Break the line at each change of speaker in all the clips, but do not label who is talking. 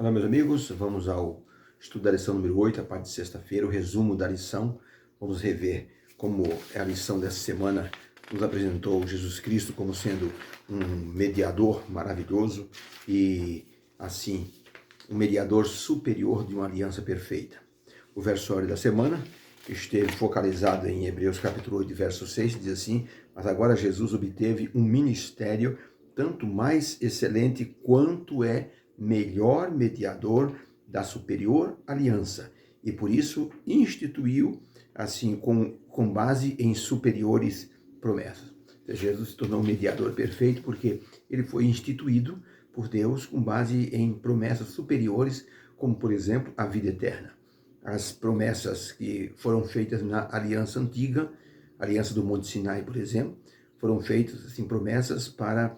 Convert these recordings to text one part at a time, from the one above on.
Olá, meus amigos, vamos ao estudo da lição número 8, a parte de sexta-feira, o resumo da lição. Vamos rever como é a lição dessa semana, nos apresentou Jesus Cristo como sendo um mediador maravilhoso e, assim, um mediador superior de uma aliança perfeita. O versório da semana esteve focalizado em Hebreus capítulo 8, verso 6, diz assim: mas agora Jesus obteve um ministério tanto mais excelente quanto é melhor mediador da superior aliança, e por isso instituiu, assim, com base em superiores promessas. Jesus se tornou um mediador perfeito porque ele foi instituído por Deus com base em promessas superiores, como, por exemplo, a vida eterna. As promessas que foram feitas na aliança antiga, aliança do Monte Sinai, por exemplo, foram feitas, assim, promessas para,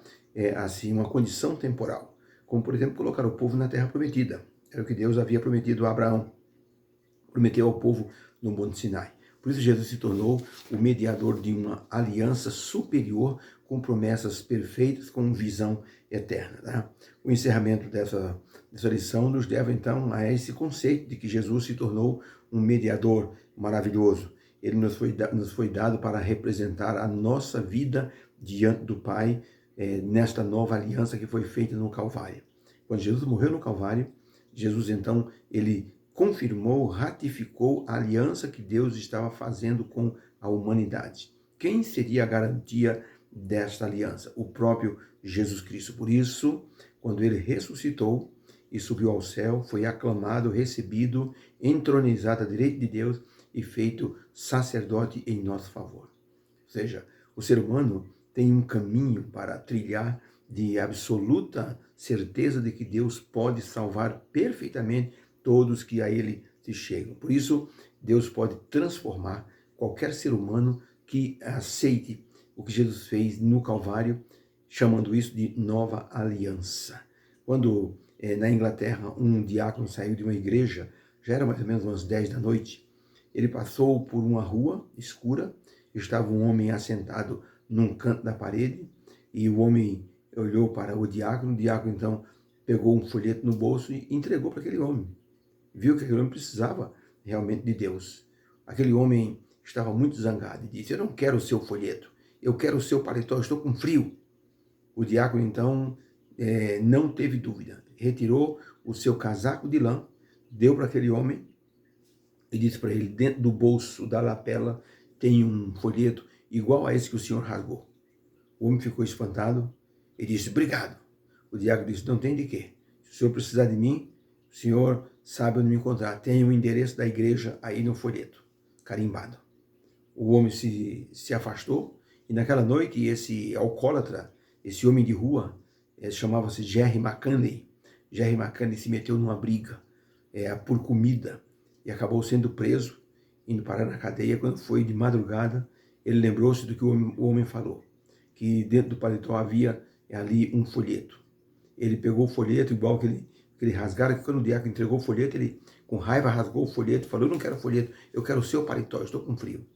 assim, uma condição temporal. Como, por exemplo, colocar o povo na terra prometida. Era o que Deus havia prometido a Abraão. Prometeu ao povo no Monte Sinai. Por isso Jesus se tornou o mediador de uma aliança superior com promessas perfeitas, com visão eterna. Tá? O encerramento dessa lição nos leva então a esse conceito de que Jesus se tornou um mediador maravilhoso. Ele nos foi dado para representar a nossa vida diante do Pai, nesta nova aliança que foi feita no Calvário. Quando Jesus morreu no Calvário, Jesus então, ele confirmou, ratificou a aliança que Deus estava fazendo com a humanidade. Quem seria a garantia desta aliança? O próprio Jesus Cristo. Por isso, quando ele ressuscitou e subiu ao céu, foi aclamado, recebido, entronizado à direita de Deus e feito sacerdote em nosso favor. Ou seja, o ser humano tem um caminho para trilhar de absoluta certeza de que Deus pode salvar perfeitamente todos que a ele se chegam. Por isso, Deus pode transformar qualquer ser humano que aceite o que Jesus fez no Calvário, chamando isso de nova aliança. Quando na Inglaterra um diácono saiu de uma igreja, já era mais ou menos umas 10 da noite, ele passou por uma rua escura, estava um homem assentado num canto da parede, e o homem olhou para o diácono então pegou um folheto no bolso e entregou para aquele homem. Viu que aquele homem precisava realmente de Deus. Aquele homem estava muito zangado e disse: eu não quero o seu folheto, eu quero o seu paletó, eu estou com frio. O diácono então não teve dúvida, retirou o seu casaco de lã, deu para aquele homem e disse para ele: dentro do bolso da lapela tem um folheto igual a esse que o senhor rasgou. O homem ficou espantado e disse: obrigado. O diácono disse: não tem de quê. Se o senhor precisar de mim, o senhor sabe onde me encontrar. Tem o endereço da igreja aí no folheto, carimbado. O homem se afastou e naquela noite esse alcoólatra, esse homem de rua, chamava-se Jerry McCandley. Jerry McCandley se meteu numa briga por comida e acabou sendo preso, indo parar na cadeia. Quando foi de madrugada, ele lembrou-se do que o homem falou, que dentro do paletó havia ali um folheto. Ele pegou o folheto, igual que ele rasgaram, que quando o diácono entregou o folheto, ele com raiva rasgou o folheto e falou: eu não quero folheto, eu quero o seu paletó, eu estou com frio.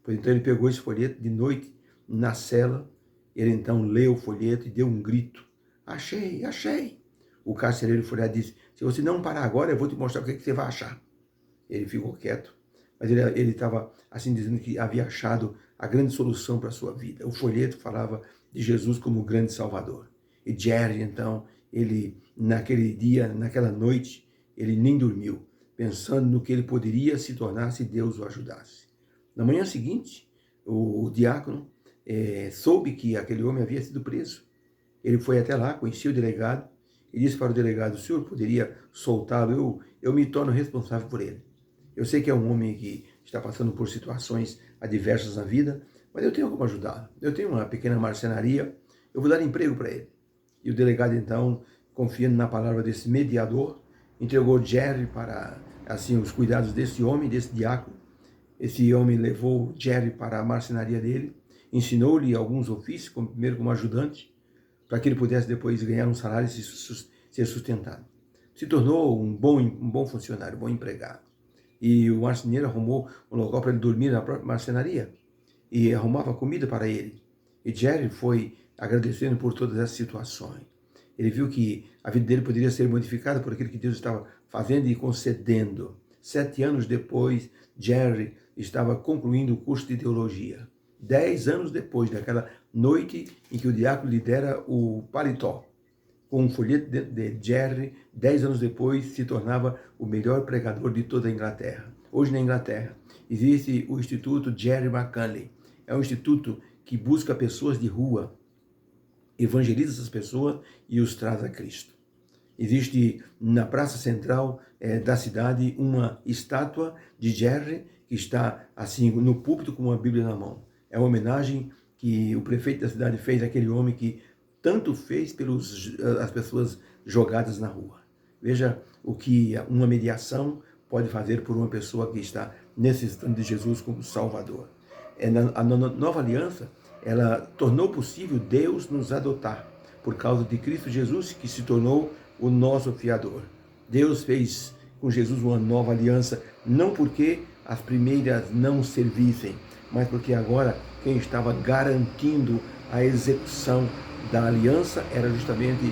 Pois então ele pegou esse folheto de noite na cela, ele então leu o folheto e deu um grito: achei, achei. O carcereiro foi lá e disse: se você não parar agora, eu vou te mostrar o que você vai achar. Ele ficou quieto, mas ele estava assim dizendo que havia achado a grande solução para a sua vida. O folheto falava de Jesus como o grande Salvador. E Jerry, então, ele naquele dia, naquela noite, ele nem dormiu, pensando no que ele poderia se tornar se Deus o ajudasse. Na manhã seguinte, o diácono soube que aquele homem havia sido preso. Ele foi até lá, conhecia o delegado e disse para o delegado: o senhor poderia soltá-lo? Eu me torno responsável por ele. Eu sei que é um homem que está passando por situações adversas na vida, mas eu tenho como ajudá-lo. Eu tenho uma pequena marcenaria, eu vou dar emprego para ele. E o delegado, então, confiando na palavra desse mediador, entregou Jerry para, assim, os cuidados desse homem, desse diácono. Esse homem levou Jerry para a marcenaria dele, ensinou-lhe alguns ofícios, primeiro como ajudante, para que ele pudesse depois ganhar um salário e ser sustentado. Se tornou um bom funcionário, um bom empregado. E o marceneiro arrumou um local para ele dormir na própria marcenaria e arrumava comida para ele. E Jerry foi agradecendo por todas essas situações. Ele viu que a vida dele poderia ser modificada por aquilo que Deus estava fazendo e concedendo. 7 anos depois, Jerry estava concluindo o curso de teologia. 10 anos depois daquela noite em que o diácono lhe dera o paletó, com um folheto de Jerry, 10 anos depois se tornava o melhor pregador de toda a Inglaterra. Hoje na Inglaterra existe o Instituto Jerry McCanley. É um instituto que busca pessoas de rua, evangeliza essas pessoas e os traz a Cristo. Existe na praça central da cidade uma estátua de Jerry que está assim no púlpito com uma Bíblia na mão. É uma homenagem que o prefeito da cidade fez àquele homem que tanto fez pelas pessoas jogadas na rua. Veja o que uma mediação pode fazer por uma pessoa que está necessitando de Jesus como Salvador. A nova aliança, ela tornou possível Deus nos adotar por causa de Cristo Jesus, que se tornou o nosso fiador. Deus fez com Jesus uma nova aliança, não porque as primeiras não servissem, mas porque agora quem estava garantindo a execução da aliança era justamente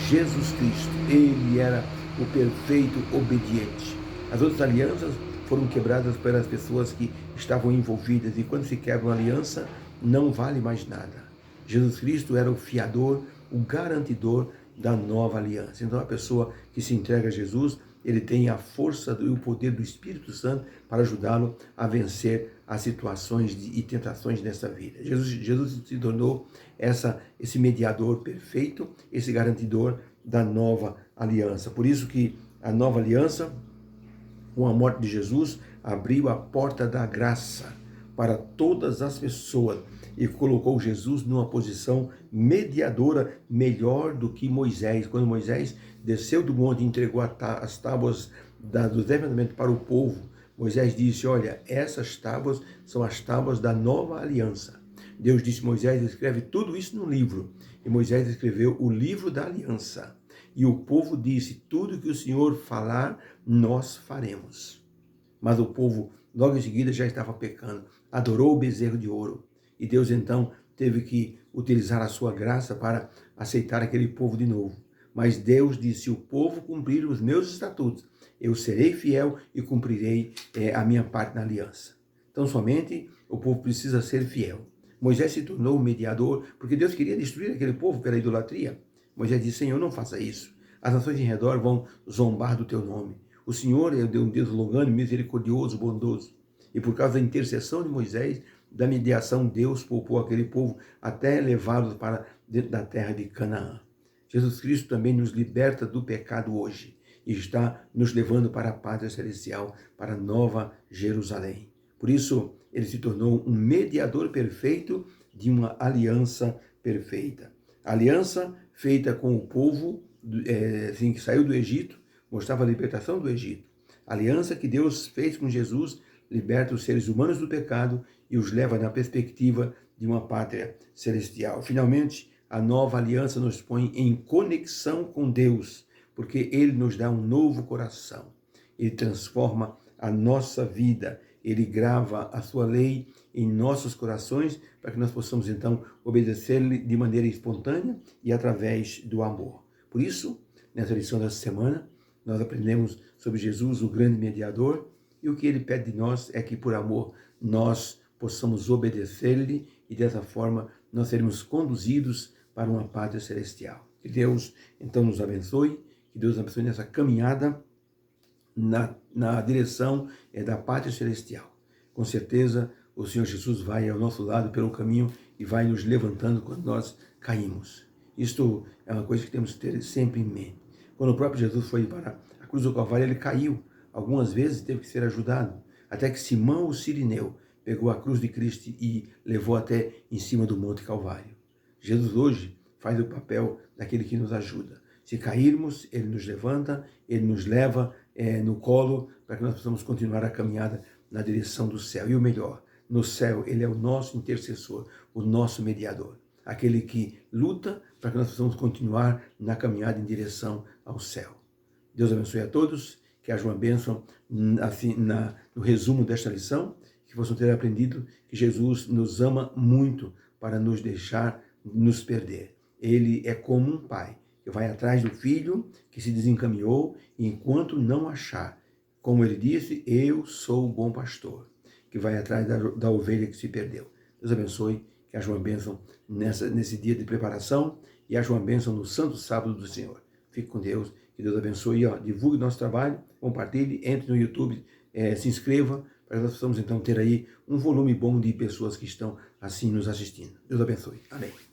Jesus Cristo. Ele era o perfeito obediente. As outras alianças foram quebradas pelas pessoas que estavam envolvidas, e quando se quebra uma aliança, não vale mais nada. Jesus Cristo era o fiador, o garantidor da nova aliança. Então a pessoa que se entrega a Jesus, ele tem a força e o poder do Espírito Santo para ajudá-lo a vencer as situações e tentações dessa vida. Jesus se tornou esse mediador perfeito, esse garantidor da nova aliança. Por isso que a nova aliança, com a morte de Jesus, abriu a porta da graça para todas as pessoas e colocou Jesus numa posição mediadora melhor do que Moisés. Quando Moisés desceu do monte e entregou as tábuas dos 10 mandamentos para o povo, Moisés disse: olha, essas tábuas são as tábuas da nova aliança. Deus disse: Moisés, escreve tudo isso no livro. E Moisés escreveu o livro da aliança. E o povo disse: tudo que o Senhor falar, nós faremos. Mas o povo, logo em seguida, já estava pecando. Adorou o bezerro de ouro. E Deus, então, teve que utilizar a sua graça para aceitar aquele povo de novo. Mas Deus disse: se o povo cumprir os meus estatutos, eu serei fiel e cumprirei a minha parte na aliança. Então, somente o povo precisa ser fiel. Moisés se tornou o mediador, porque Deus queria destruir aquele povo pela idolatria. Moisés disse: Senhor, não faça isso. As nações em redor vão zombar do teu nome. O Senhor é um Deus longânimo, misericordioso, bondoso. E por causa da intercessão de Moisés, da mediação, Deus poupou aquele povo até levá-los para dentro da terra de Canaã. Jesus Cristo também nos liberta do pecado hoje e está nos levando para a pátria celestial, para a nova Jerusalém. Por isso, ele se tornou um mediador perfeito de uma aliança perfeita. A aliança feita com o povo que saiu do Egito, mostrava a libertação do Egito. A aliança que Deus fez com Jesus liberta os seres humanos do pecado e os leva na perspectiva de uma pátria celestial. Finalmente, a nova aliança nos põe em conexão com Deus, porque Ele nos dá um novo coração. Ele transforma a nossa vida. Ele grava a sua lei em nossos corações para que nós possamos, então, obedecer-lhe de maneira espontânea e através do amor. Por isso, nessa lição dessa semana, nós aprendemos sobre Jesus, o grande mediador, e o que ele pede de nós é que, por amor, nós possamos obedecer-lhe e, dessa forma, nós seremos conduzidos para uma pátria celestial. Que Deus, então, nos abençoe, que Deus nos abençoe nessa caminhada na direção da pátria celestial. Com certeza, o Senhor Jesus vai ao nosso lado pelo caminho e vai nos levantando quando nós caímos. Isto é uma coisa que temos que ter sempre em mente. Quando o próprio Jesus foi para a cruz do Calvário, ele caiu. Algumas vezes teve que ser ajudado, até que Simão, o Cirineu, pegou a cruz de Cristo e levou até em cima do Monte Calvário. Jesus hoje faz o papel daquele que nos ajuda. Se cairmos, ele nos levanta, ele nos leva no colo para que nós possamos continuar a caminhada na direção do céu. E o melhor, no céu, ele é o nosso intercessor, o nosso mediador, aquele que luta para que nós possamos continuar na caminhada em direção ao céu. Deus abençoe a todos, que haja uma bênção assim, no resumo desta lição, que possam ter aprendido que Jesus nos ama muito para nos deixar nos perder. Ele é como um pai que vai atrás do filho que se desencaminhou, e enquanto não achar, como ele disse, eu sou o bom pastor, que vai atrás da ovelha que se perdeu. Deus abençoe, que haja uma bênção nesse dia de preparação e haja uma bênção no santo sábado do Senhor. Fique com Deus, que Deus abençoe. Divulgue nosso trabalho, compartilhe, entre no YouTube, se inscreva, para que nós possamos então ter aí um volume bom de pessoas que estão assim nos assistindo. Deus abençoe. Amém.